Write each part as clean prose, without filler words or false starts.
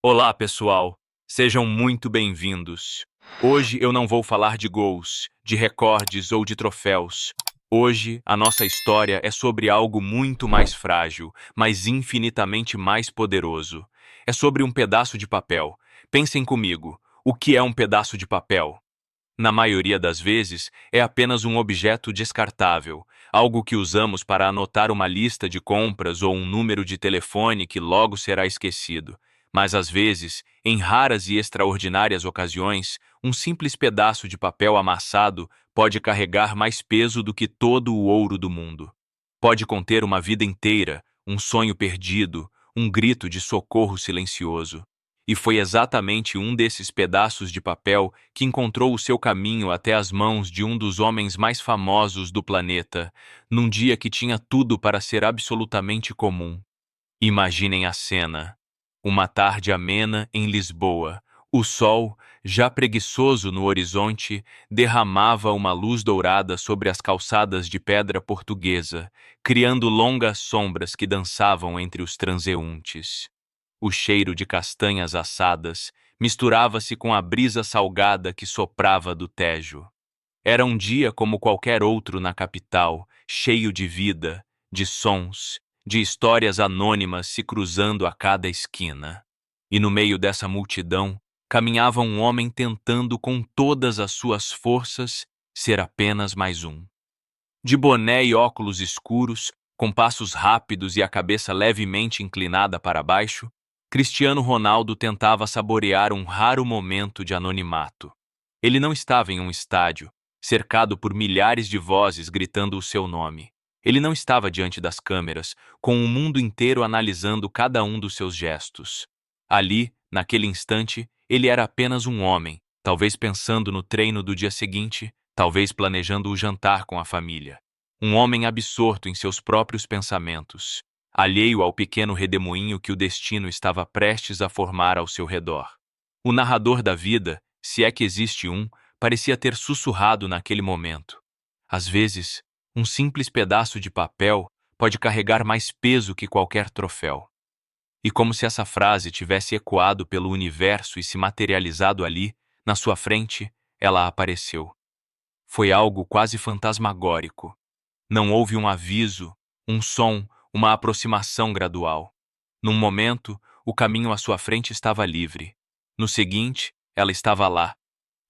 Olá, pessoal. Sejam muito bem-vindos. Hoje eu não vou falar de gols, de recordes ou de troféus. Hoje a nossa história é sobre algo muito mais frágil, mas infinitamente mais poderoso. É sobre um pedaço de papel. Pensem comigo, o que é um pedaço de papel? Na maioria das vezes, é apenas um objeto descartável, algo que usamos para anotar uma lista de compras ou um número de telefone que logo será esquecido. Mas às vezes, em raras e extraordinárias ocasiões, um simples pedaço de papel amassado pode carregar mais peso do que todo o ouro do mundo. Pode conter uma vida inteira, um sonho perdido, um grito de socorro silencioso. E foi exatamente um desses pedaços de papel que encontrou o seu caminho até as mãos de um dos homens mais famosos do planeta, num dia que tinha tudo para ser absolutamente comum. Imaginem a cena. Uma tarde amena em Lisboa. O sol, já preguiçoso no horizonte, derramava uma luz dourada sobre as calçadas de pedra portuguesa, criando longas sombras que dançavam entre os transeuntes. O cheiro de castanhas assadas misturava-se com a brisa salgada que soprava do Tejo. Era um dia como qualquer outro na capital, cheio de vida, de sons, de histórias anônimas se cruzando a cada esquina. E no meio dessa multidão, caminhava um homem tentando com todas as suas forças ser apenas mais um. De boné e óculos escuros, com passos rápidos e a cabeça levemente inclinada para baixo, Cristiano Ronaldo tentava saborear um raro momento de anonimato. Ele não estava em um estádio, cercado por milhares de vozes gritando o seu nome. Ele não estava diante das câmeras, com o mundo inteiro analisando cada um dos seus gestos. Ali, naquele instante, ele era apenas um homem, talvez pensando no treino do dia seguinte, talvez planejando o jantar com a família. Um homem absorto em seus próprios pensamentos, alheio ao pequeno redemoinho que o destino estava prestes a formar ao seu redor. O narrador da vida, se é que existe um, parecia ter sussurrado naquele momento. Às vezes, um simples pedaço de papel pode carregar mais peso que qualquer troféu. E como se essa frase tivesse ecoado pelo universo e se materializado ali, na sua frente, ela apareceu. Foi algo quase fantasmagórico. Não houve um aviso, um som, uma aproximação gradual. Num momento, o caminho à sua frente estava livre. No seguinte, ela estava lá.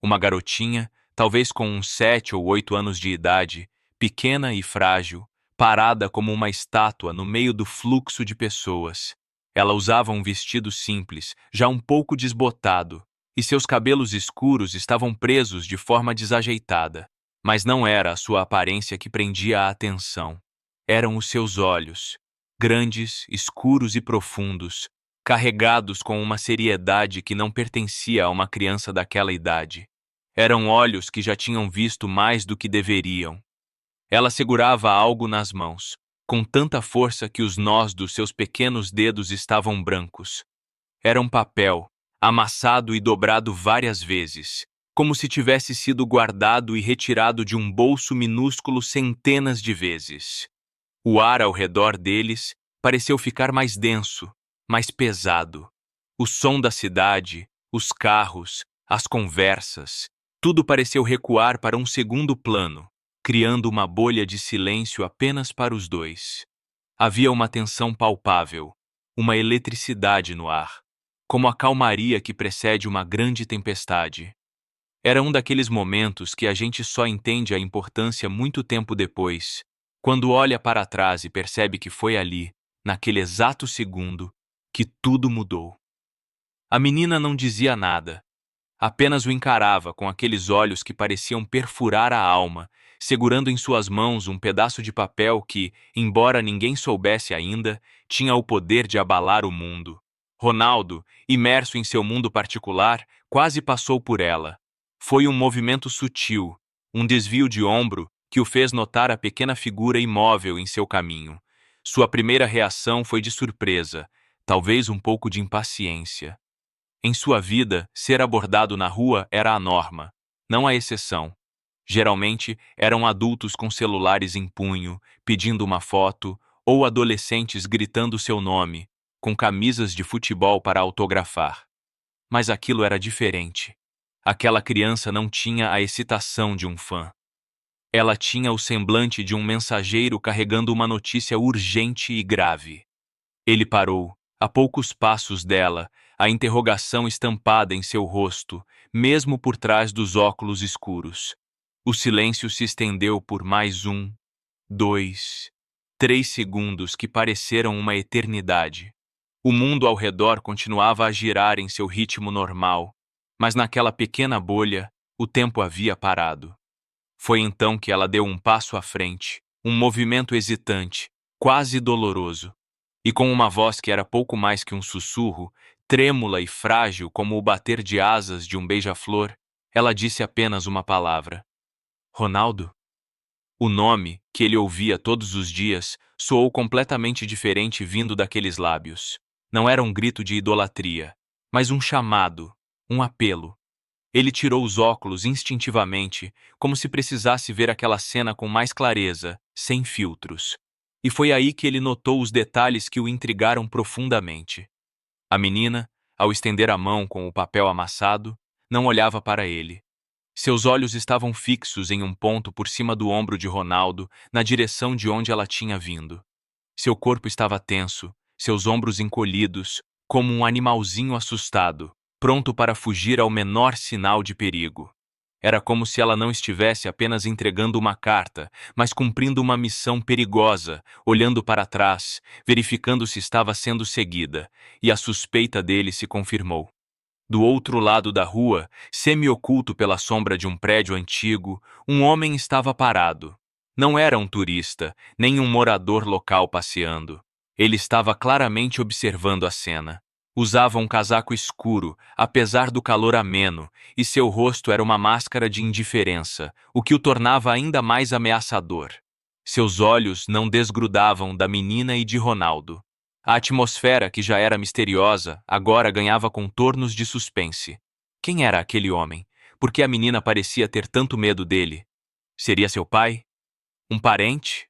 Uma garotinha, talvez com uns 7 ou 8 anos de idade, pequena e frágil, parada como uma estátua no meio do fluxo de pessoas. Ela usava um vestido simples, já um pouco desbotado, e seus cabelos escuros estavam presos de forma desajeitada. Mas não era a sua aparência que prendia a atenção. Eram os seus olhos, grandes, escuros e profundos, carregados com uma seriedade que não pertencia a uma criança daquela idade. Eram olhos que já tinham visto mais do que deveriam. Ela segurava algo nas mãos, com tanta força que os nós dos seus pequenos dedos estavam brancos. Era um papel, amassado e dobrado várias vezes, como se tivesse sido guardado e retirado de um bolso minúsculo centenas de vezes. O ar ao redor deles pareceu ficar mais denso, mais pesado. O som da cidade, os carros, as conversas, tudo pareceu recuar para um segundo plano, criando uma bolha de silêncio apenas para os dois. Havia uma tensão palpável, uma eletricidade no ar, como a calmaria que precede uma grande tempestade. Era um daqueles momentos que a gente só entende a importância muito tempo depois, quando olha para trás e percebe que foi ali, naquele exato segundo, que tudo mudou. A menina não dizia nada, apenas o encarava com aqueles olhos que pareciam perfurar a alma, segurando em suas mãos um pedaço de papel que, embora ninguém soubesse ainda, tinha o poder de abalar o mundo. Ronaldo, imerso em seu mundo particular, quase passou por ela. Foi um movimento sutil, um desvio de ombro que o fez notar a pequena figura imóvel em seu caminho. Sua primeira reação foi de surpresa, talvez um pouco de impaciência. Em sua vida, ser abordado na rua era a norma, não a exceção. Geralmente, eram adultos com celulares em punho, pedindo uma foto, ou adolescentes gritando seu nome, com camisas de futebol para autografar. Mas aquilo era diferente. Aquela criança não tinha a excitação de um fã. Ela tinha o semblante de um mensageiro carregando uma notícia urgente e grave. Ele parou, a poucos passos dela, a interrogação estampada em seu rosto, mesmo por trás dos óculos escuros. O silêncio se estendeu por mais 2, 3 segundos que pareceram uma eternidade. O mundo ao redor continuava a girar em seu ritmo normal, mas naquela pequena bolha, o tempo havia parado. Foi então que ela deu um passo à frente, um movimento hesitante, quase doloroso. E com uma voz que era pouco mais que um sussurro, trêmula e frágil como o bater de asas de um beija-flor, ela disse apenas uma palavra: Ronaldo? O nome, que ele ouvia todos os dias, soou completamente diferente vindo daqueles lábios. Não era um grito de idolatria, mas um chamado, um apelo. Ele tirou os óculos instintivamente, como se precisasse ver aquela cena com mais clareza, sem filtros. E foi aí que ele notou os detalhes que o intrigaram profundamente. A menina, ao estender a mão com o papel amassado, não olhava para ele. Seus olhos estavam fixos em um ponto por cima do ombro de Ronaldo, na direção de onde ela tinha vindo. Seu corpo estava tenso, seus ombros encolhidos, como um animalzinho assustado, pronto para fugir ao menor sinal de perigo. Era como se ela não estivesse apenas entregando uma carta, mas cumprindo uma missão perigosa, olhando para trás, verificando se estava sendo seguida, e a suspeita dele se confirmou. Do outro lado da rua, semi-oculto pela sombra de um prédio antigo, um homem estava parado. Não era um turista, nem um morador local passeando. Ele estava claramente observando a cena. Usava um casaco escuro, apesar do calor ameno, e seu rosto era uma máscara de indiferença, o que o tornava ainda mais ameaçador. Seus olhos não desgrudavam da menina e de Ronaldo. A atmosfera, que já era misteriosa, agora ganhava contornos de suspense. Quem era aquele homem? Por que a menina parecia ter tanto medo dele? Seria seu pai? Um parente?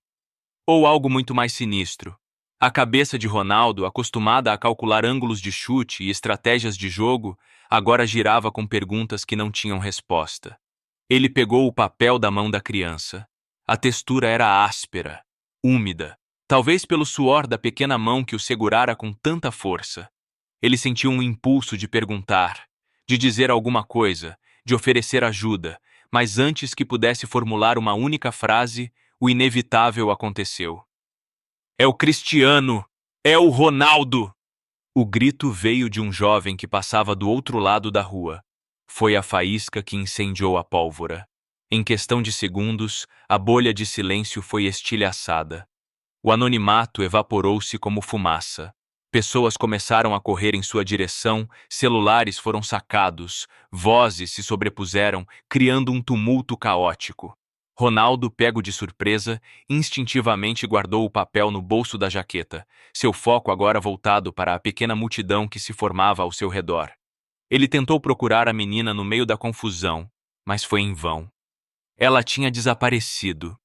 Ou algo muito mais sinistro? A cabeça de Ronaldo, acostumada a calcular ângulos de chute e estratégias de jogo, agora girava com perguntas que não tinham resposta. Ele pegou o papel da mão da criança. A textura era áspera, úmida, talvez pelo suor da pequena mão que o segurara com tanta força. Ele sentiu um impulso de perguntar, de dizer alguma coisa, de oferecer ajuda, mas antes que pudesse formular uma única frase, o inevitável aconteceu. É o Cristiano! É o Ronaldo! O grito veio de um jovem que passava do outro lado da rua. Foi a faísca que incendiou a pólvora. Em questão de segundos, a bolha de silêncio foi estilhaçada. O anonimato evaporou-se como fumaça. Pessoas começaram a correr em sua direção, celulares foram sacados, vozes se sobrepuseram, criando um tumulto caótico. Ronaldo, pego de surpresa, instintivamente guardou o papel no bolso da jaqueta, seu foco agora voltado para a pequena multidão que se formava ao seu redor. Ele tentou procurar a menina no meio da confusão, mas foi em vão. Ela tinha desaparecido.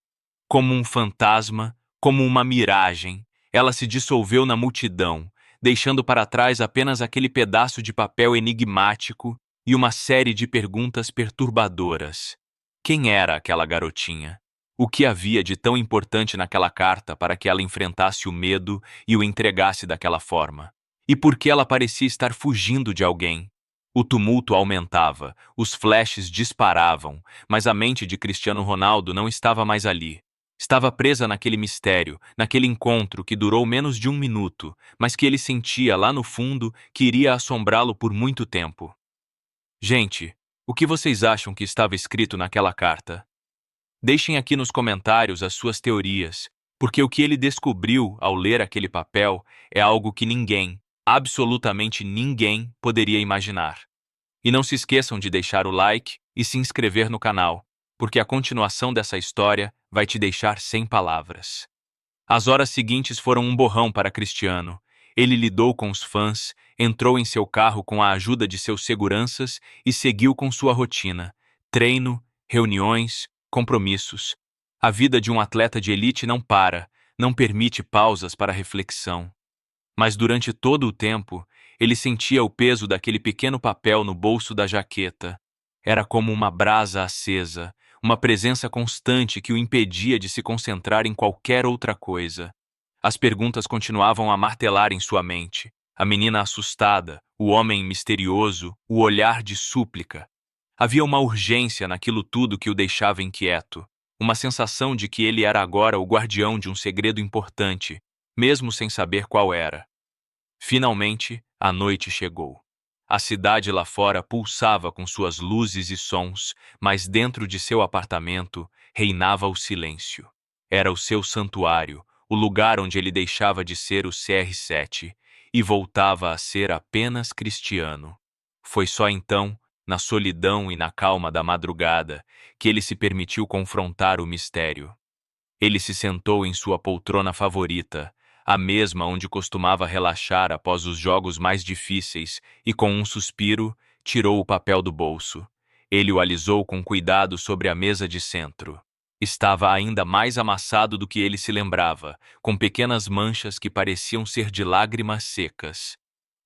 Como um fantasma, como uma miragem, ela se dissolveu na multidão, deixando para trás apenas aquele pedaço de papel enigmático e uma série de perguntas perturbadoras. Quem era aquela garotinha? O que havia de tão importante naquela carta para que ela enfrentasse o medo e o entregasse daquela forma? E por que ela parecia estar fugindo de alguém? O tumulto aumentava, os flashes disparavam, mas a mente de Cristiano Ronaldo não estava mais ali. Estava presa naquele mistério, naquele encontro que durou menos de 1 minuto, mas que ele sentia lá no fundo que iria assombrá-lo por muito tempo. Gente, o que vocês acham que estava escrito naquela carta? Deixem aqui nos comentários as suas teorias, porque o que ele descobriu ao ler aquele papel é algo que ninguém, absolutamente ninguém, poderia imaginar. E não se esqueçam de deixar o like e se inscrever no canal, porque a continuação dessa história vai te deixar sem palavras. As horas seguintes foram um borrão para Cristiano. Ele lidou com os fãs, entrou em seu carro com a ajuda de seus seguranças e seguiu com sua rotina: treino, reuniões, compromissos. A vida de um atleta de elite não para, não permite pausas para reflexão. Mas durante todo o tempo, Ele sentia o peso daquele pequeno papel no bolso da jaqueta. Era como uma brasa acesa, uma presença constante que o impedia de se concentrar em qualquer outra coisa. As perguntas continuavam a martelar em sua mente. A menina assustada, o homem misterioso, o olhar de súplica. Havia uma urgência naquilo tudo que o deixava inquieto, uma sensação de que ele era agora o guardião de um segredo importante, mesmo sem saber qual era. Finalmente, a noite chegou. A cidade lá fora pulsava com suas luzes e sons, mas dentro de seu apartamento reinava o silêncio. Era o seu santuário, o lugar onde ele deixava de ser o CR7 e voltava a ser apenas Cristiano. Foi só então, na solidão e na calma da madrugada, que ele se permitiu confrontar o mistério. Ele se sentou em sua poltrona favorita, a mesma onde costumava relaxar após os jogos mais difíceis, e com um suspiro, tirou o papel do bolso. Ele o alisou com cuidado sobre a mesa de centro. Estava ainda mais amassado do que ele se lembrava, com pequenas manchas que pareciam ser de lágrimas secas.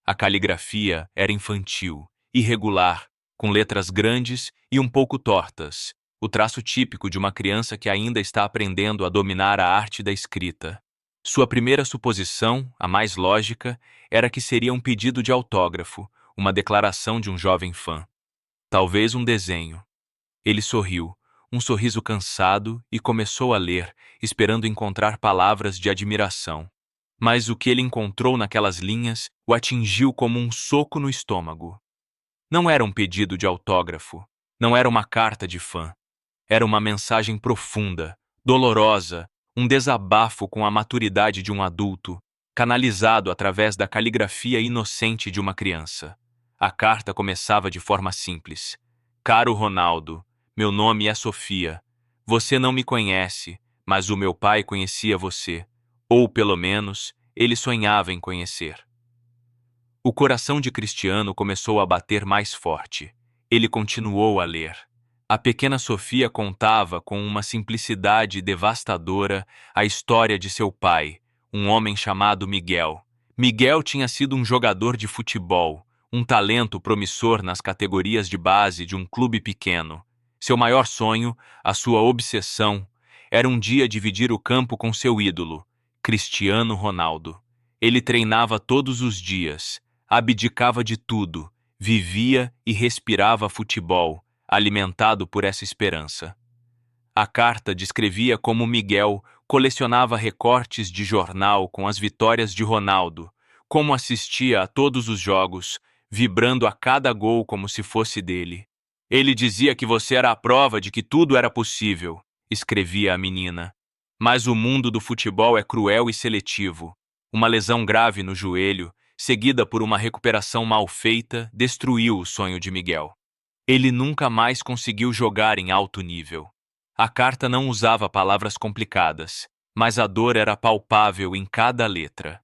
A caligrafia era infantil, irregular, com letras grandes e um pouco tortas, o traço típico de uma criança que ainda está aprendendo a dominar a arte da escrita. Sua primeira suposição, a mais lógica, era que seria um pedido de autógrafo, uma declaração de um jovem fã. Talvez um desenho. Ele sorriu, um sorriso cansado, e começou a ler, esperando encontrar palavras de admiração. Mas o que ele encontrou naquelas linhas o atingiu como um soco no estômago. Não era um pedido de autógrafo, não era uma carta de fã. Era uma mensagem profunda, dolorosa, um desabafo com a maturidade de um adulto, canalizado através da caligrafia inocente de uma criança. A carta começava de forma simples. Caro Ronaldo, meu nome é Sofia. Você não me conhece, mas o meu pai conhecia você. Ou, pelo menos, ele sonhava em conhecer. O coração de Cristiano começou a bater mais forte. Ele continuou a ler. A pequena Sofia contava com uma simplicidade devastadora a história de seu pai, um homem chamado Miguel. Miguel tinha sido um jogador de futebol, um talento promissor nas categorias de base de um clube pequeno. Seu maior sonho, a sua obsessão, era um dia dividir o campo com seu ídolo, Cristiano Ronaldo. Ele treinava todos os dias, abdicava de tudo, vivia e respirava futebol, alimentado por essa esperança. A carta descrevia como Miguel colecionava recortes de jornal com as vitórias de Ronaldo, como assistia a todos os jogos, vibrando a cada gol como se fosse dele. Ele dizia que você era a prova de que tudo era possível, escrevia a menina. Mas o mundo do futebol é cruel e seletivo. Uma lesão grave no joelho, seguida por uma recuperação mal feita, destruiu o sonho de Miguel. Ele nunca mais conseguiu jogar em alto nível. A carta não usava palavras complicadas, mas a dor era palpável em cada letra.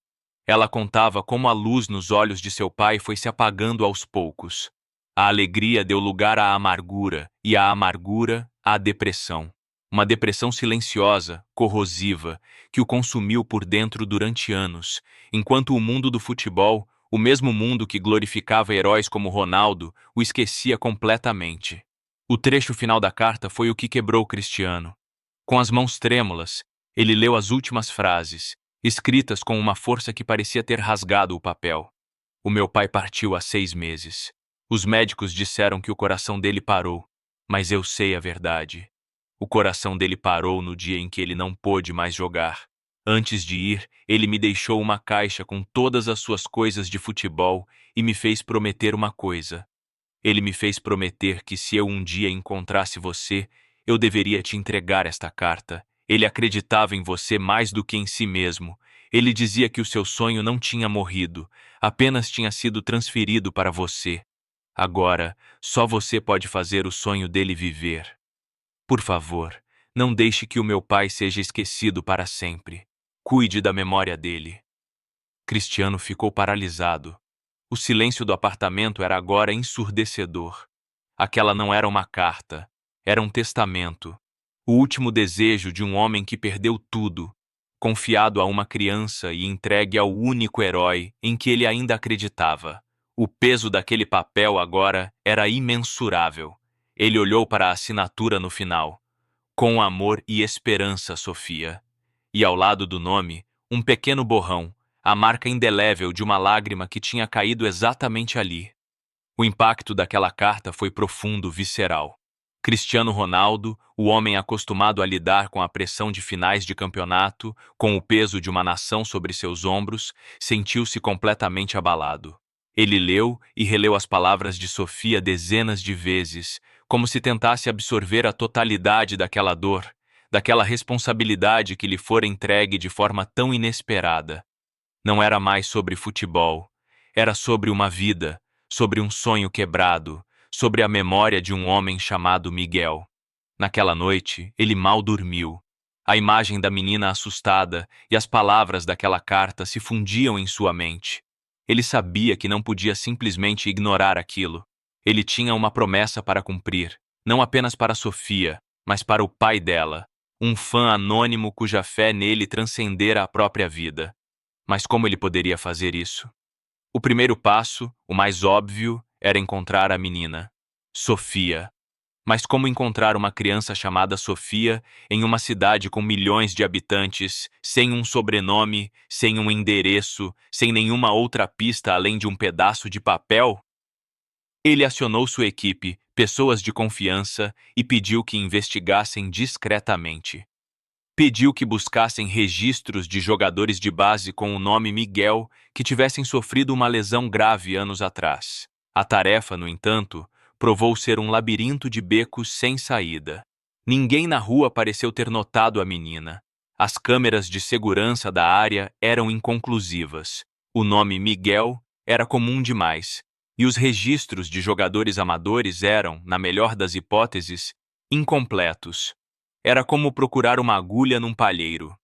Ela contava como a luz nos olhos de seu pai foi se apagando aos poucos. A alegria deu lugar à amargura, e a amargura à depressão. Uma depressão silenciosa, corrosiva, que o consumiu por dentro durante anos, enquanto o mundo do futebol, o mesmo mundo que glorificava heróis como Ronaldo, o esquecia completamente. O trecho final da carta foi o que quebrou Cristiano. Com as mãos trêmulas, ele leu as últimas frases, escritas com uma força que parecia ter rasgado o papel. O meu pai partiu há 6 meses. Os médicos disseram que o coração dele parou, mas eu sei a verdade. O coração dele parou no dia em que ele não pôde mais jogar. Antes de ir, ele me deixou uma caixa com todas as suas coisas de futebol e me fez prometer uma coisa. Ele me fez prometer que se eu um dia encontrasse você, eu deveria te entregar esta carta. Ele acreditava em você mais do que em si mesmo. Ele dizia que o seu sonho não tinha morrido, apenas tinha sido transferido para você. Agora, só você pode fazer o sonho dele viver. Por favor, não deixe que o meu pai seja esquecido para sempre. Cuide da memória dele. Cristiano ficou paralisado. O silêncio do apartamento era agora ensurdecedor. Aquela não era uma carta, era um testamento. O último desejo de um homem que perdeu tudo. confiado a uma criança e entregue ao único herói em que ele ainda acreditava. O peso daquele papel agora era imensurável. Ele olhou para a assinatura no final. Com amor e esperança, Sofia. E ao lado do nome, um pequeno borrão, a marca indelével de uma lágrima que tinha caído exatamente ali. O impacto daquela carta foi profundo, visceral. Cristiano Ronaldo, o homem acostumado a lidar com a pressão de finais de campeonato, com o peso de uma nação sobre seus ombros, sentiu-se completamente abalado. Ele leu e releu as palavras de Sofia dezenas de vezes, como se tentasse absorver a totalidade daquela dor, daquela responsabilidade que lhe fora entregue de forma tão inesperada. Não era mais sobre futebol, era sobre uma vida, sobre um sonho quebrado, sobre a memória de um homem chamado Miguel. Naquela noite, ele mal dormiu. A imagem da menina assustada e as palavras daquela carta se fundiam em sua mente. Ele sabia que não podia simplesmente ignorar aquilo. Ele tinha uma promessa para cumprir, não apenas para Sofia, mas para o pai dela, um fã anônimo cuja fé nele transcendera a própria vida. Mas como ele poderia fazer isso? O primeiro passo, o mais óbvio, era encontrar a menina, Sofia. Mas como encontrar uma criança chamada Sofia em uma cidade com milhões de habitantes, sem um sobrenome, sem um endereço, sem nenhuma outra pista além de um pedaço de papel? Ele acionou sua equipe, pessoas de confiança, e pediu que investigassem discretamente. Pediu que buscassem registros de jogadores de base com o nome Miguel que tivessem sofrido uma lesão grave anos atrás. A tarefa, no entanto, provou ser um labirinto de becos sem saída. Ninguém na rua pareceu ter notado a menina. As câmeras de segurança da área eram inconclusivas. O nome Miguel era comum demais, e os registros de jogadores amadores eram, na melhor das hipóteses, incompletos. Era como procurar uma agulha num palheiro.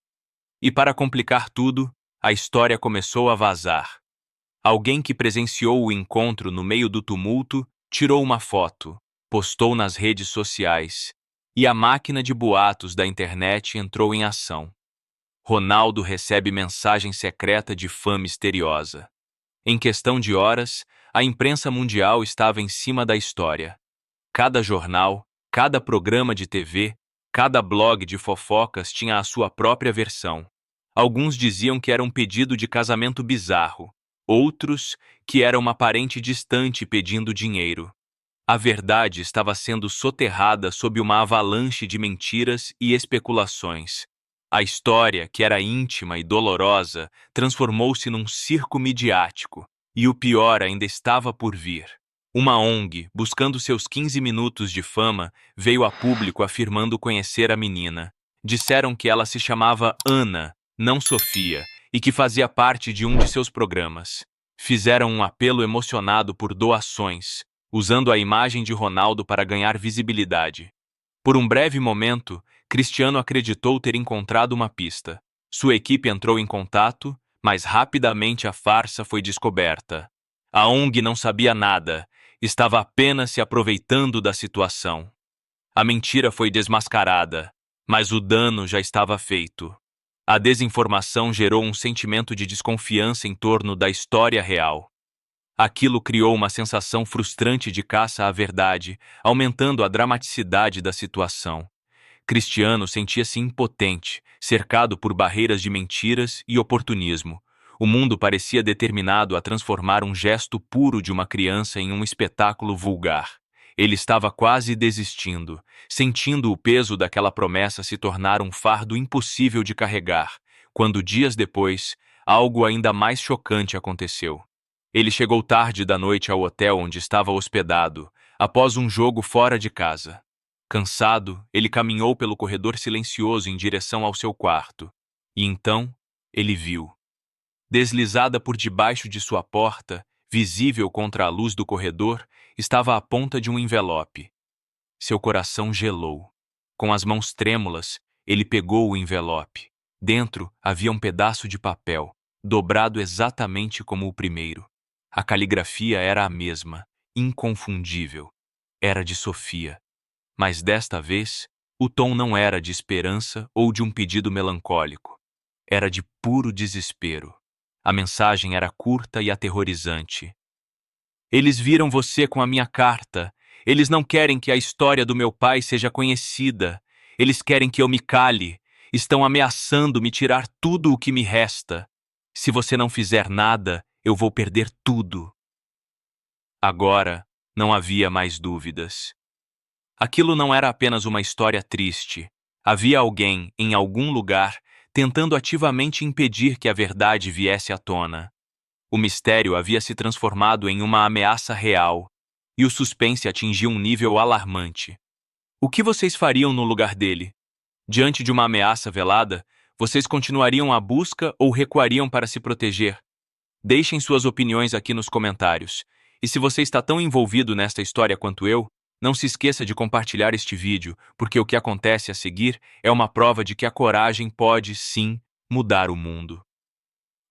E para complicar tudo, a história começou a vazar. Alguém que presenciou o encontro no meio do tumulto tirou uma foto, postou nas redes sociais, e a máquina de boatos da internet entrou em ação. Ronaldo recebe mensagem secreta de fã misteriosa. Em questão de horas, a imprensa mundial estava em cima da história. Cada jornal, cada programa de TV, cada blog de fofocas tinha a sua própria versão. Alguns diziam que era um pedido de casamento bizarro, outros que era uma parente distante pedindo dinheiro. A verdade estava sendo soterrada sob uma avalanche de mentiras e especulações. A história, que era íntima e dolorosa, transformou-se num circo midiático, e o pior ainda estava por vir. Uma ONG, buscando seus 15 minutos de fama, veio a público afirmando conhecer a menina. Disseram que ela se chamava Ana, não Sofia, e que fazia parte de um de seus programas. Fizeram um apelo emocionado por doações, usando a imagem de Ronaldo para ganhar visibilidade. Por um breve momento, Cristiano acreditou ter encontrado uma pista. Sua equipe entrou em contato, mas rapidamente a farsa foi descoberta. A ONG não sabia nada, estava apenas se aproveitando da situação. A mentira foi desmascarada, mas o dano já estava feito. A desinformação gerou um sentimento de desconfiança em torno da história real. Aquilo criou uma sensação frustrante de caça à verdade, aumentando a dramaticidade da situação. Cristiano sentia-se impotente, cercado por barreiras de mentiras e oportunismo. O mundo parecia determinado a transformar um gesto puro de uma criança em um espetáculo vulgar. Ele estava quase desistindo, sentindo o peso daquela promessa se tornar um fardo impossível de carregar, quando dias depois, algo ainda mais chocante aconteceu. Ele chegou tarde da noite ao hotel onde estava hospedado, após um jogo fora de casa. Cansado, ele caminhou pelo corredor silencioso em direção ao seu quarto. E então, ele viu. Deslizada por debaixo de sua porta, visível contra a luz do corredor, estava a ponta de um envelope. Seu coração gelou. Com as mãos trêmulas, ele pegou o envelope. Dentro havia um pedaço de papel, dobrado exatamente como o primeiro. A caligrafia era a mesma, inconfundível. Era de Sofia. Mas desta vez, o tom não era de esperança ou de um pedido melancólico. era de puro desespero. A mensagem era curta e aterrorizante. Eles viram você com a minha carta. Eles não querem que a história do meu pai seja conhecida. Eles querem que eu me cale. Estão ameaçando me tirar tudo o que me resta. Se você não fizer nada, eu vou perder tudo. Agora, não havia mais dúvidas. Aquilo não era apenas uma história triste. Havia alguém, em algum lugar, tentando ativamente impedir que a verdade viesse à tona. O mistério havia se transformado em uma ameaça real, e o suspense atingiu um nível alarmante. O que vocês fariam no lugar dele? Diante de uma ameaça velada, vocês continuariam a busca ou recuariam para se proteger? Deixem suas opiniões aqui nos comentários. E se você está tão envolvido nesta história quanto eu, não se esqueça de compartilhar este vídeo, porque o que acontece a seguir é uma prova de que a coragem pode, sim, mudar o mundo.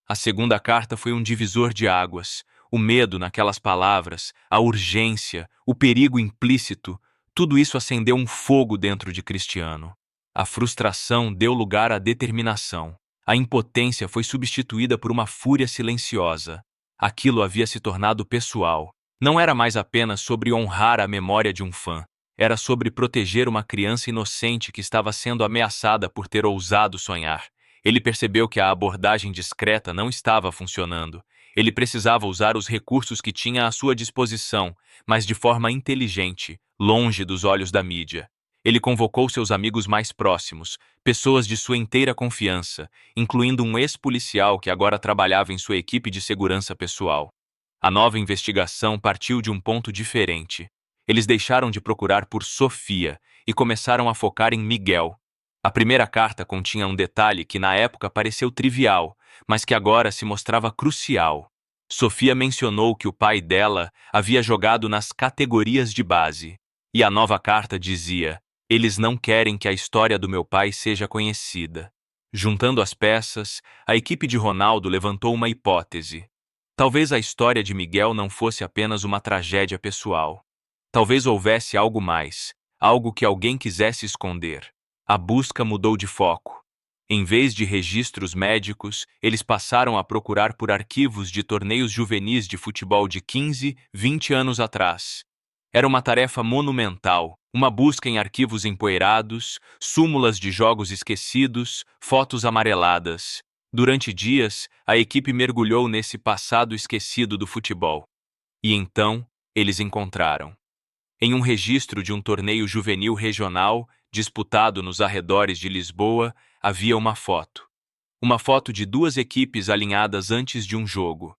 A segunda carta foi um divisor de águas. O medo naquelas palavras, a urgência, o perigo implícito, tudo isso acendeu um fogo dentro de Cristiano. A frustração deu lugar à determinação. A impotência foi substituída por uma fúria silenciosa. Aquilo havia se tornado pessoal. Não era mais apenas sobre honrar a memória de um fã. Era sobre proteger uma criança inocente que estava sendo ameaçada por ter ousado sonhar. Ele percebeu que a abordagem discreta não estava funcionando. Ele precisava usar os recursos que tinha à sua disposição, mas de forma inteligente, longe dos olhos da mídia. Ele convocou seus amigos mais próximos, pessoas de sua inteira confiança, incluindo um ex-policial que agora trabalhava em sua equipe de segurança pessoal. A nova investigação partiu de um ponto diferente. Eles deixaram de procurar por Sofia e começaram a focar em Miguel. A primeira carta continha um detalhe que na época pareceu trivial, mas que agora se mostrava crucial. Sofia mencionou que o pai dela havia jogado nas categorias de base. E a nova carta dizia: eles não querem que a história do meu pai seja conhecida. Juntando as peças, a equipe de Ronaldo levantou uma hipótese. Talvez a história de Miguel não fosse apenas uma tragédia pessoal. Talvez houvesse algo mais, algo que alguém quisesse esconder. A busca mudou de foco. Em vez de registros médicos, eles passaram a procurar por arquivos de torneios juvenis de futebol de 15, 20 anos atrás. Era uma tarefa monumental, uma busca em arquivos empoeirados, súmulas de jogos esquecidos, fotos amareladas. Durante dias, a equipe mergulhou nesse passado esquecido do futebol. E então, eles encontraram. Em um registro de um torneio juvenil regional, disputado nos arredores de Lisboa, havia uma foto. Uma foto de duas equipes alinhadas antes de um jogo.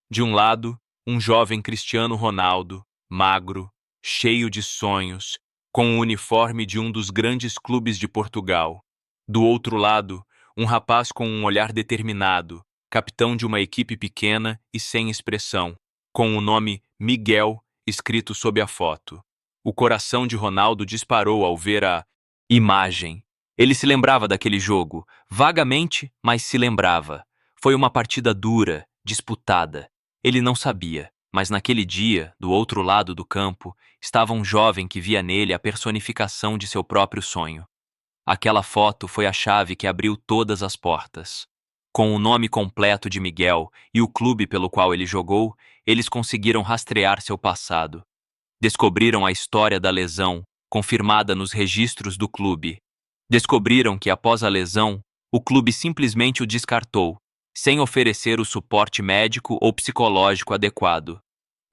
De um lado, um jovem Cristiano Ronaldo, magro, cheio de sonhos, com o uniforme de um dos grandes clubes de Portugal. Do outro lado, um rapaz com um olhar determinado, capitão de uma equipe pequena e sem expressão, com o nome Miguel escrito sob a foto. O coração de Ronaldo disparou ao ver a imagem. Ele se lembrava daquele jogo, vagamente, mas se lembrava. Foi uma partida dura, disputada. Ele não sabia, mas naquele dia, do outro lado do campo, estava um jovem que via nele a personificação de seu próprio sonho. Aquela foto foi a chave que abriu todas as portas. Com o nome completo de Miguel e o clube pelo qual ele jogou, eles conseguiram rastrear seu passado. Descobriram a história da lesão, confirmada nos registros do clube. Descobriram que, após a lesão, o clube simplesmente o descartou, sem oferecer o suporte médico ou psicológico adequado.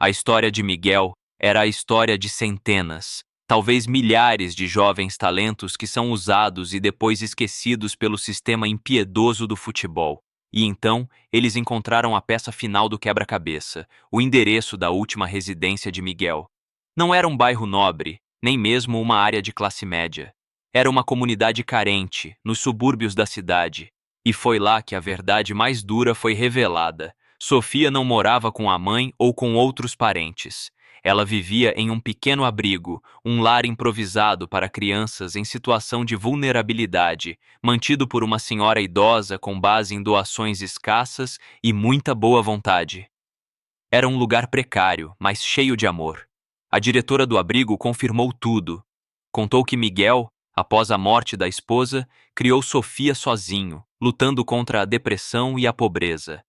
A história de Miguel era a história de centenas, talvez milhares de jovens talentos que são usados e depois esquecidos pelo sistema impiedoso do futebol. E então, eles encontraram a peça final do quebra-cabeça, o endereço da última residência de Miguel. Não era um bairro nobre, nem mesmo uma área de classe média. Era uma comunidade carente, nos subúrbios da cidade. E foi lá que a verdade mais dura foi revelada. Sofia não morava com a mãe ou com outros parentes. Ela vivia em um pequeno abrigo, um lar improvisado para crianças em situação de vulnerabilidade, mantido por uma senhora idosa com base em doações escassas e muita boa vontade. Era um lugar precário, mas cheio de amor. A diretora do abrigo confirmou tudo. Contou que Miguel, Após a morte da esposa, criou Sofia sozinho, lutando contra a depressão e a pobreza.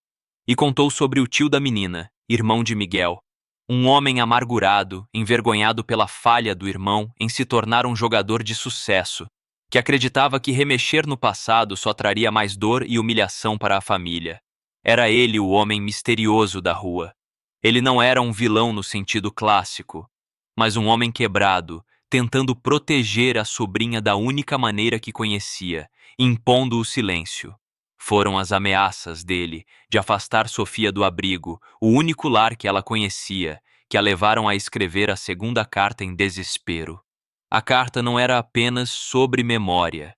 E contou sobre o tio da menina, irmão de Miguel, um homem amargurado, envergonhado pela falha do irmão em se tornar um jogador de sucesso, que acreditava que remexer no passado só traria mais dor e humilhação para a família. Era ele o homem misterioso da rua. Ele não era um vilão no sentido clássico, mas um homem quebrado, tentando proteger a sobrinha da única maneira que conhecia, impondo o silêncio. Foram as ameaças dele de afastar Sofia do abrigo, o único lar que ela conhecia, que a levaram a escrever a segunda carta em desespero. A carta não era apenas sobre memória.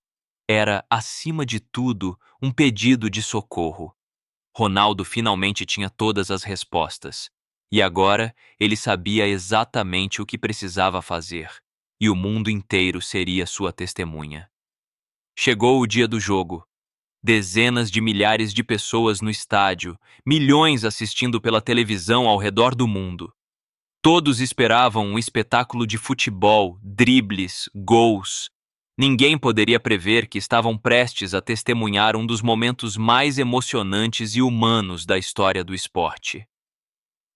Era, acima de tudo, um pedido de socorro. Ronaldo finalmente tinha todas as respostas. E agora ele sabia exatamente o que precisava fazer. E o mundo inteiro seria sua testemunha. Chegou o dia do jogo. Dezenas de milhares de pessoas no estádio, milhões assistindo pela televisão ao redor do mundo. Todos esperavam um espetáculo de futebol, dribles, gols. Ninguém poderia prever que estavam prestes a testemunhar um dos momentos mais emocionantes e humanos da história do esporte.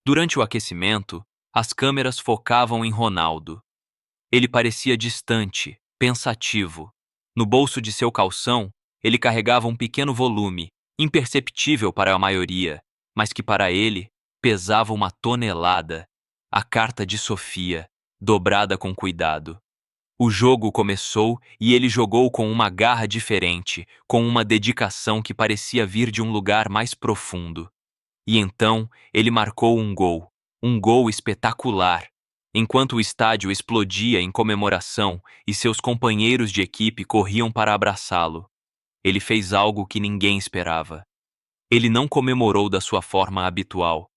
Durante o aquecimento, as câmeras focavam em Ronaldo. Ele parecia distante, pensativo. No bolso de seu calção, ele carregava um pequeno volume, imperceptível para a maioria, mas que para ele pesava uma tonelada. A carta de Sofia, dobrada com cuidado. O jogo começou e ele jogou com uma garra diferente, com uma dedicação que parecia vir de um lugar mais profundo. E então ele marcou um gol espetacular. Enquanto o estádio explodia em comemoração e seus companheiros de equipe corriam para abraçá-lo, ele fez algo que ninguém esperava. Ele não comemorou da sua forma habitual.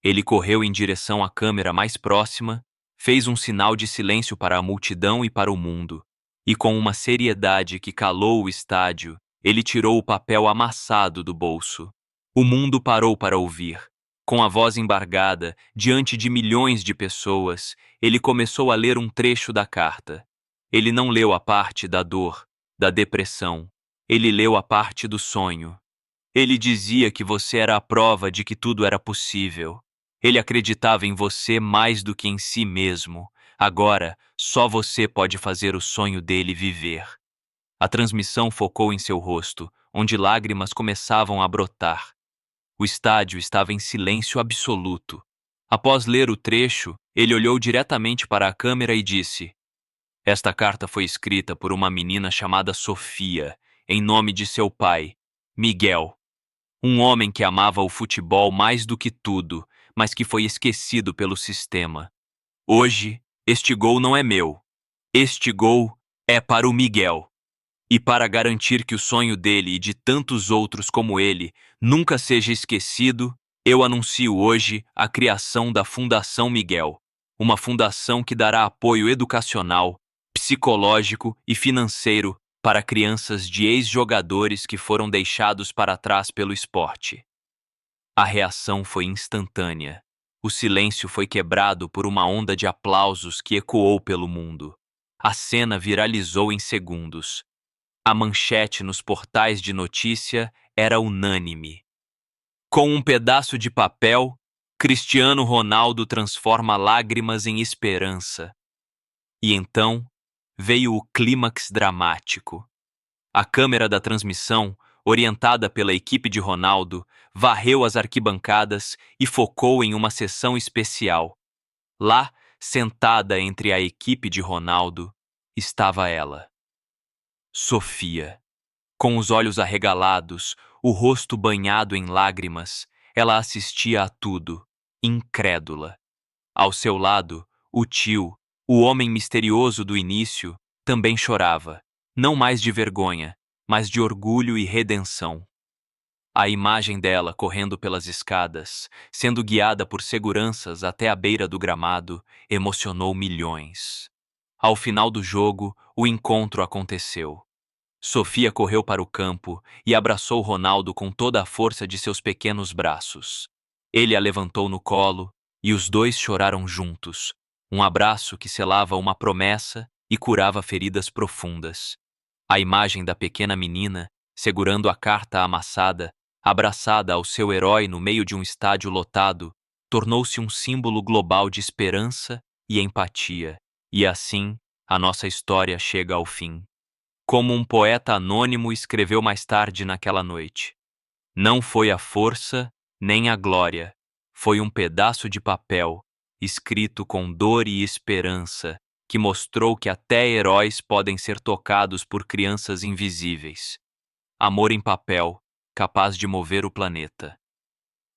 Ele correu em direção à câmera mais próxima, fez um sinal de silêncio para a multidão e para o mundo, e com uma seriedade que calou o estádio, ele tirou o papel amassado do bolso. O mundo parou para ouvir. Com a voz embargada, diante de milhões de pessoas, ele começou a ler um trecho da carta. Ele não leu a parte da dor, da depressão. Ele leu a parte do sonho. Ele dizia que você era a prova de que tudo era possível. Ele acreditava em você mais do que em si mesmo. Agora, só você pode fazer o sonho dele viver. A transmissão focou em seu rosto, onde lágrimas começavam a brotar. O estádio estava em silêncio absoluto. Após ler o trecho, ele olhou diretamente para a câmera e disse: Esta carta foi escrita por uma menina chamada Sofia, em nome de seu pai, Miguel. Um homem que amava o futebol mais do que tudo, mas que foi esquecido pelo sistema. Hoje, este gol não é meu. Este gol é para o Miguel. E para garantir que o sonho dele e de tantos outros como ele nunca seja esquecido, eu anuncio hoje a criação da Fundação Miguel, uma fundação que dará apoio educacional, psicológico e financeiro para crianças de ex-jogadores que foram deixados para trás pelo esporte. A reação foi instantânea. O silêncio foi quebrado por uma onda de aplausos que ecoou pelo mundo. A cena viralizou em segundos. A manchete nos portais de notícia era unânime. Com um pedaço de papel, Cristiano Ronaldo transforma lágrimas em esperança. E então veio o clímax dramático. A câmera da transmissão, orientada pela equipe de Ronaldo, varreu as arquibancadas e focou em uma sessão especial. Lá, sentada entre a equipe de Ronaldo, estava ela, Sofia. Com os olhos arregalados, o rosto banhado em lágrimas, ela assistia a tudo, incrédula. Ao seu lado, o tio, o homem misterioso do início, também chorava, não mais de vergonha, mas de orgulho e redenção. A imagem dela correndo pelas escadas, sendo guiada por seguranças até a beira do gramado, emocionou milhões. Ao final do jogo, o encontro aconteceu. Sofia correu para o campo e abraçou Ronaldo com toda a força de seus pequenos braços. Ele a levantou no colo e os dois choraram juntos, um abraço que selava uma promessa e curava feridas profundas. A imagem da pequena menina, segurando a carta amassada, abraçada ao seu herói no meio de um estádio lotado, tornou-se um símbolo global de esperança e empatia. E assim, a nossa história chega ao fim. Como um poeta anônimo escreveu mais tarde naquela noite: não foi a força, nem a glória, foi um pedaço de papel, escrito com dor e esperança, que mostrou que até heróis podem ser tocados por crianças invisíveis. Amor em papel, capaz de mover o planeta.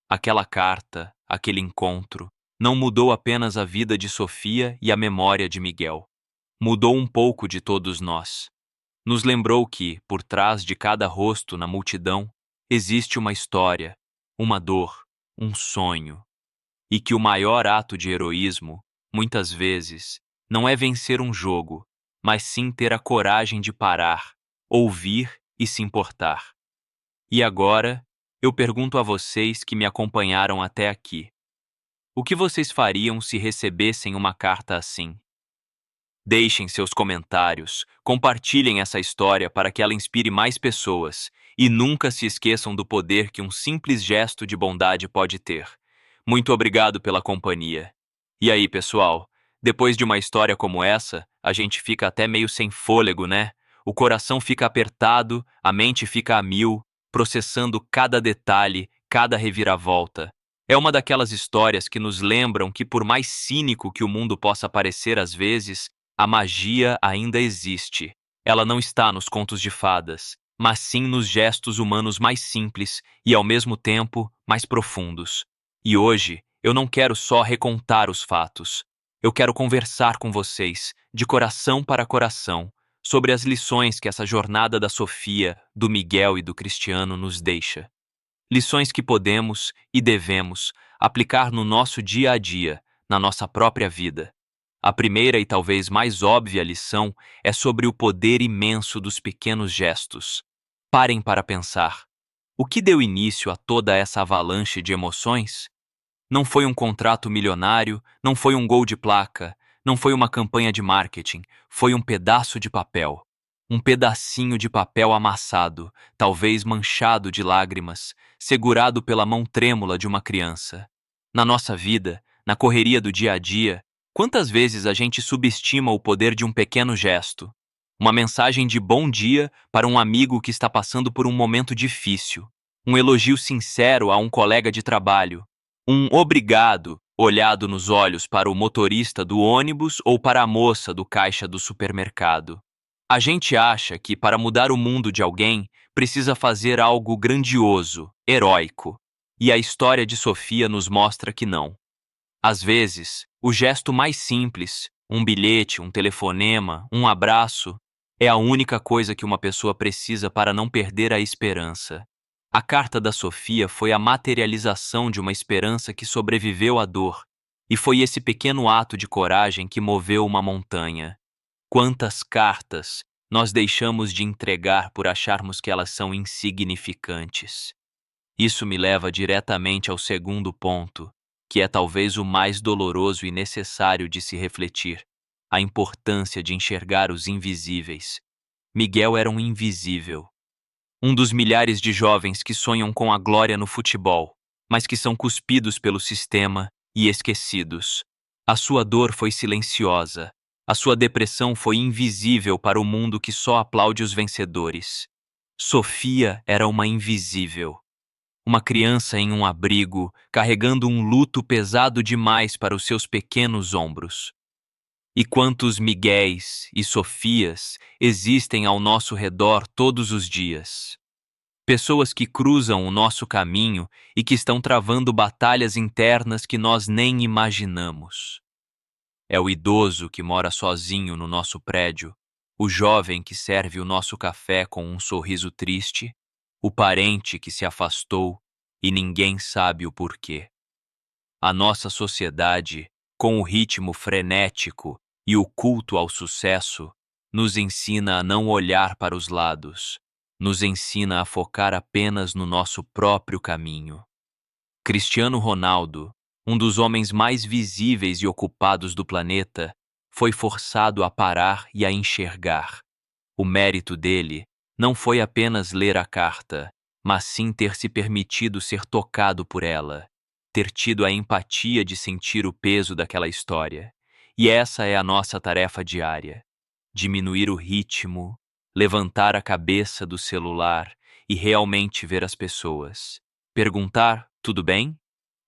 Aquela carta, aquele encontro, não mudou apenas a vida de Sofia e a memória de Miguel. Mudou um pouco de todos nós. Nos lembrou que, por trás de cada rosto na multidão, existe uma história, uma dor, um sonho. E que o maior ato de heroísmo, muitas vezes, não é vencer um jogo, mas sim ter a coragem de parar, ouvir e se importar. E agora, eu pergunto a vocês que me acompanharam até aqui: o que vocês fariam se recebessem uma carta assim? Deixem seus comentários, compartilhem essa história para que ela inspire mais pessoas e nunca se esqueçam do poder que um simples gesto de bondade pode ter. Muito obrigado pela companhia. E aí, pessoal, depois de uma história como essa, a gente fica até meio sem fôlego, né? O coração fica apertado, a mente fica a mil, processando cada detalhe, cada reviravolta. É uma daquelas histórias que nos lembram que, por mais cínico que o mundo possa parecer às vezes, a magia ainda existe. Ela não está nos contos de fadas, mas sim nos gestos humanos mais simples e, ao mesmo tempo, mais profundos. E hoje, eu não quero só recontar os fatos. Eu quero conversar com vocês, de coração para coração, sobre as lições que essa jornada da Sofia, do Miguel e do Cristiano nos deixa. Lições que podemos e devemos aplicar no nosso dia a dia, na nossa própria vida. A primeira e talvez mais óbvia lição é sobre o poder imenso dos pequenos gestos. Parem para pensar. O que deu início a toda essa avalanche de emoções? Não foi um contrato milionário, não foi um gol de placa, não foi uma campanha de marketing, foi um pedaço de papel. Um pedacinho de papel amassado, talvez manchado de lágrimas, segurado pela mão trêmula de uma criança. Na nossa vida, na correria do dia a dia, quantas vezes a gente subestima o poder de um pequeno gesto? Uma mensagem de bom dia para um amigo que está passando por um momento difícil. Um elogio sincero a um colega de trabalho. Um obrigado olhado nos olhos para o motorista do ônibus ou para a moça do caixa do supermercado. A gente acha que para mudar o mundo de alguém precisa fazer algo grandioso, heróico. E a história de Sofia nos mostra que não. Às vezes, o gesto mais simples, um bilhete, um telefonema, um abraço, é a única coisa que uma pessoa precisa para não perder a esperança. A carta da Sofia foi a materialização de uma esperança que sobreviveu à dor, e foi esse pequeno ato de coragem que moveu uma montanha. Quantas cartas nós deixamos de entregar por acharmos que elas são insignificantes? Isso me leva diretamente ao segundo ponto, que é talvez o mais doloroso e necessário de se refletir: a importância de enxergar os invisíveis. Miguel era um invisível. Um dos milhares de jovens que sonham com a glória no futebol, mas que são cuspidos pelo sistema e esquecidos. A sua dor foi silenciosa. A sua depressão foi invisível para o mundo que só aplaude os vencedores. Sofia era uma invisível. Uma criança em um abrigo, carregando um luto pesado demais para os seus pequenos ombros. E quantos Miguéis e Sofias existem ao nosso redor todos os dias? Pessoas que cruzam o nosso caminho e que estão travando batalhas internas que nós nem imaginamos. É o idoso que mora sozinho no nosso prédio, o jovem que serve o nosso café com um sorriso triste, o parente que se afastou e ninguém sabe o porquê. A nossa sociedade, com o ritmo frenético e o culto ao sucesso, nos ensina a não olhar para os lados, nos ensina a focar apenas no nosso próprio caminho. Cristiano Ronaldo, um dos homens mais visíveis e ocupados do planeta, foi forçado a parar e a enxergar. O mérito dele não foi apenas ler a carta, mas sim ter se permitido ser tocado por ela, ter tido a empatia de sentir o peso daquela história. E essa é a nossa tarefa diária: diminuir o ritmo, levantar a cabeça do celular e realmente ver as pessoas. Perguntar, tudo bem?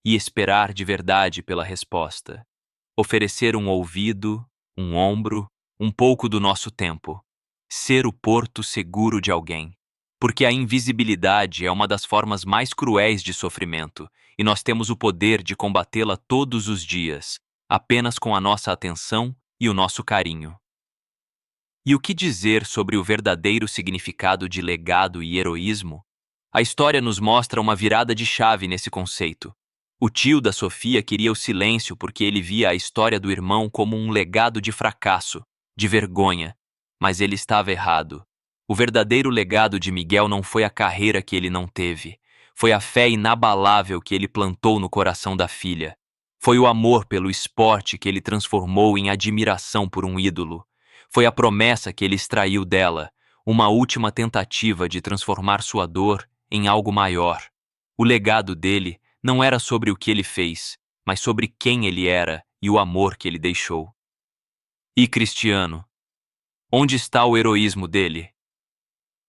E esperar de verdade pela resposta. Oferecer um ouvido, um ombro, um pouco do nosso tempo. Ser o porto seguro de alguém. Porque a invisibilidade é uma das formas mais cruéis de sofrimento, e nós temos o poder de combatê-la todos os dias, apenas com a nossa atenção e o nosso carinho. E o que dizer sobre o verdadeiro significado de legado e heroísmo? A história nos mostra uma virada de chave nesse conceito. O tio da Sofia queria o silêncio porque ele via a história do irmão como um legado de fracasso, de vergonha. Mas ele estava errado. O verdadeiro legado de Miguel não foi a carreira que ele não teve. Foi a fé inabalável que ele plantou no coração da filha. Foi o amor pelo esporte que ele transformou em admiração por um ídolo. Foi a promessa que ele extraiu dela, uma última tentativa de transformar sua dor em algo maior. O legado dele não era sobre o que ele fez, mas sobre quem ele era e o amor que ele deixou. E Cristiano, onde está o heroísmo dele?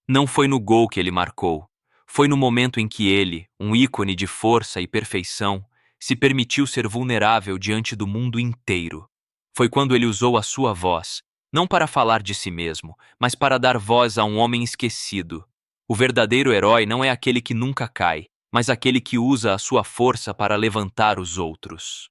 Não foi no gol que ele marcou, foi no momento em que ele, um ícone de força e perfeição, se permitiu ser vulnerável diante do mundo inteiro. Foi quando ele usou a sua voz, não para falar de si mesmo, mas para dar voz a um homem esquecido. O verdadeiro herói não é aquele que nunca cai, mas aquele que usa a sua força para levantar os outros.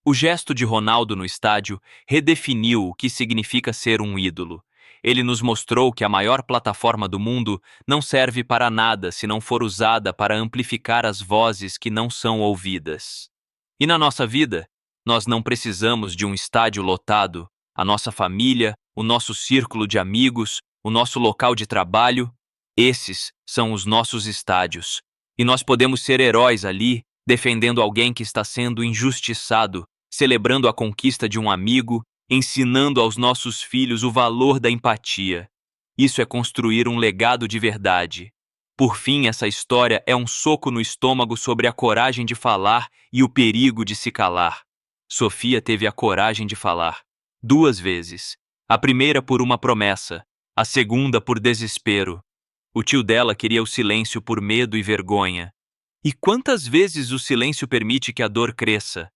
O gesto de Ronaldo no estádio redefiniu o que significa ser um ídolo. Ele nos mostrou que a maior plataforma do mundo não serve para nada se não for usada para amplificar as vozes que não são ouvidas. E na nossa vida, nós não precisamos de um estádio lotado. A nossa família, o nosso círculo de amigos, o nosso local de trabalho, esses são os nossos estádios. E nós podemos ser heróis ali, defendendo alguém que está sendo injustiçado, celebrando a conquista de um amigo, ensinando aos nossos filhos o valor da empatia. Isso é construir um legado de verdade. Por fim, essa história é um soco no estômago sobre a coragem de falar e o perigo de se calar. Sofia teve a coragem de falar, 2 vezes. A primeira por uma promessa, a segunda por desespero. O tio dela queria o silêncio por medo e vergonha. E quantas vezes o silêncio permite que a dor cresça?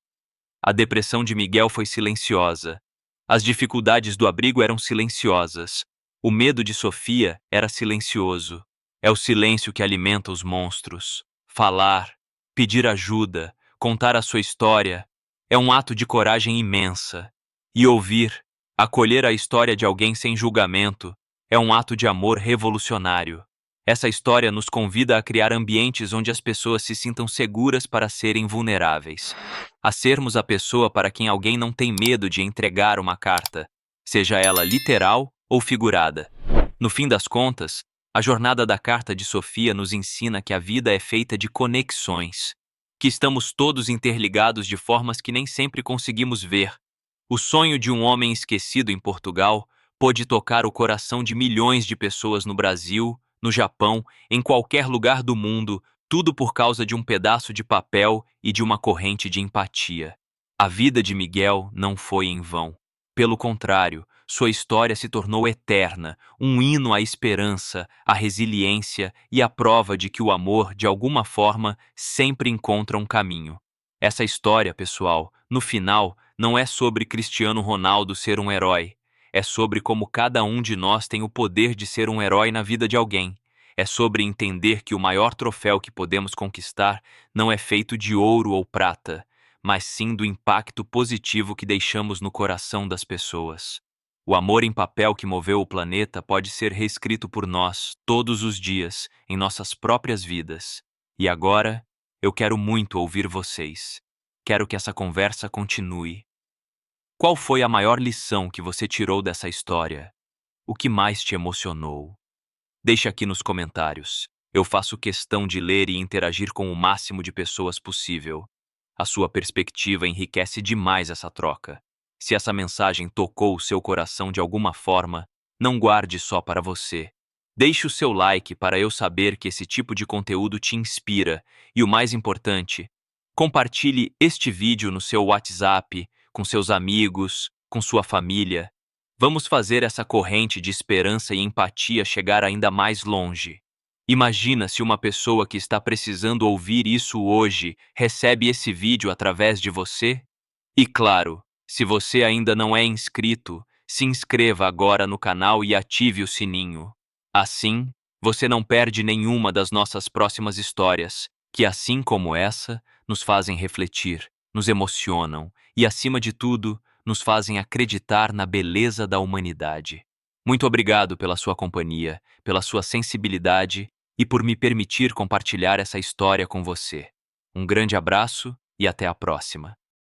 A depressão de Miguel foi silenciosa. As dificuldades do abrigo eram silenciosas. O medo de Sofia era silencioso. É o silêncio que alimenta os monstros. Falar, pedir ajuda, contar a sua história, é um ato de coragem imensa. E ouvir, acolher a história de alguém sem julgamento, é um ato de amor revolucionário. Essa história nos convida a criar ambientes onde as pessoas se sintam seguras para serem vulneráveis, a sermos a pessoa para quem alguém não tem medo de entregar uma carta, seja ela literal ou figurada. No fim das contas, a jornada da carta de Sofia nos ensina que a vida é feita de conexões, que estamos todos interligados de formas que nem sempre conseguimos ver. O sonho de um homem esquecido em Portugal pôde tocar o coração de milhões de pessoas no Brasil, no Japão, em qualquer lugar do mundo, tudo por causa de um pedaço de papel e de uma corrente de empatia. A vida de Miguel não foi em vão. Pelo contrário, sua história se tornou eterna, um hino à esperança, à resiliência e à prova de que o amor, de alguma forma, sempre encontra um caminho. Essa história, pessoal, no final, não é sobre Cristiano Ronaldo ser um herói. É sobre como cada um de nós tem o poder de ser um herói na vida de alguém. É sobre entender que o maior troféu que podemos conquistar não é feito de ouro ou prata, mas sim do impacto positivo que deixamos no coração das pessoas. O amor em papel que moveu o planeta pode ser reescrito por nós, todos os dias, em nossas próprias vidas. E agora, eu quero muito ouvir vocês. Quero que essa conversa continue. Qual foi a maior lição que você tirou dessa história? O que mais te emocionou? Deixe aqui nos comentários. Eu faço questão de ler e interagir com o máximo de pessoas possível. A sua perspectiva enriquece demais essa troca. Se essa mensagem tocou o seu coração de alguma forma, não guarde só para você. Deixe o seu like para eu saber que esse tipo de conteúdo te inspira e, o mais importante, compartilhe este vídeo no seu WhatsApp, com seus amigos, com sua família. Vamos fazer essa corrente de esperança e empatia chegar ainda mais longe. Imagina se uma pessoa que está precisando ouvir isso hoje recebe esse vídeo através de você? E claro, se você ainda não é inscrito, se inscreva agora no canal e ative o sininho. Assim, você não perde nenhuma das nossas próximas histórias, que, assim como essa, nos fazem refletir, nos emocionam e, acima de tudo, nos fazem acreditar na beleza da humanidade. Muito obrigado pela sua companhia, pela sua sensibilidade e por me permitir compartilhar essa história com você. Um grande abraço e até a próxima.